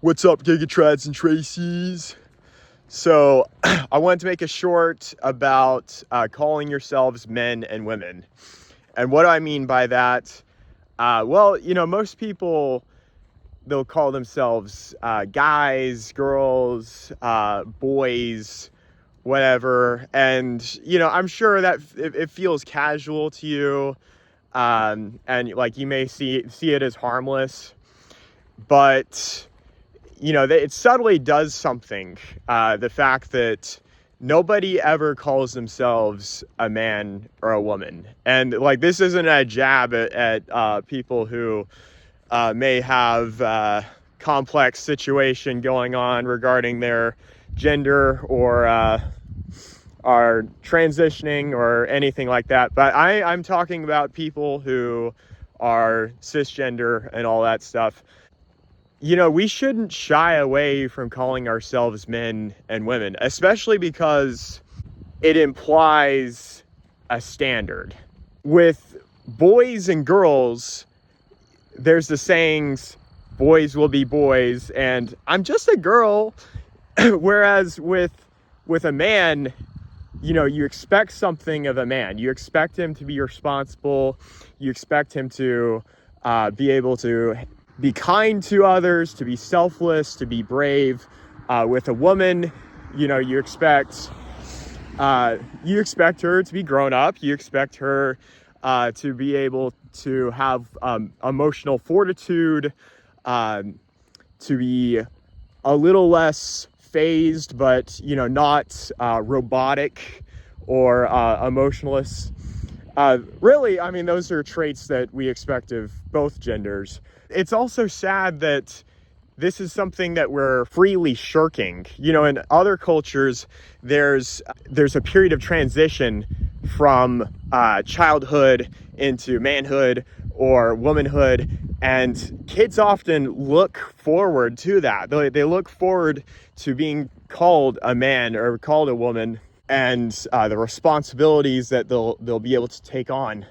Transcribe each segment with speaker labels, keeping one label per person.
Speaker 1: What's up, Gigatrads and Tracies? So, I wanted to make a short about calling yourselves men and women. And what do I mean by that? Most people, they'll call themselves guys, girls, boys, whatever. And, I'm sure that it feels casual to you. And like you may see it as harmless. But it subtly does something. The fact that nobody ever calls themselves a man or a woman. And like, this isn't a jab at people who may have complex situation going on regarding their gender or are transitioning or anything like that. But I'm talking about people who are cisgender and all that stuff. We shouldn't shy away from calling ourselves men and women, especially because it implies a standard. With boys and girls, there's the sayings, boys will be boys, and I'm just a girl. Whereas with a man, you expect something of a man. You expect him to be responsible. You expect him to be able to be kind to others, to be selfless, to be brave. With a woman, you expect her to be grown up. You expect her to be able to have emotional fortitude, to be a little less phased, but not robotic or emotionless. Really, I mean, those are traits that we expect of both genders. It's also sad that this is something that we're freely shirking. In other cultures, there's a period of transition from childhood into manhood or womanhood, and kids often look forward to that. They look forward to being called a man or called a woman, and the responsibilities that they'll be able to take on.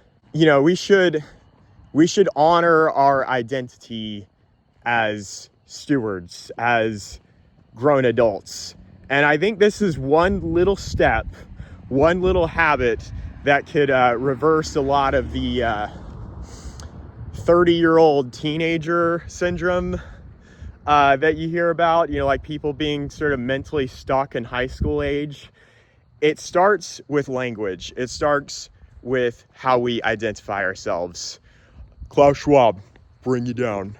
Speaker 1: We should honor our identity as stewards, as grown adults. And I think this is one little step, one little habit that could reverse a lot of the 30-year-old teenager syndrome that you hear about, like people being sort of mentally stuck in high school age. It starts with language. It starts with how we identify ourselves. Klaus Schwab, bring you down.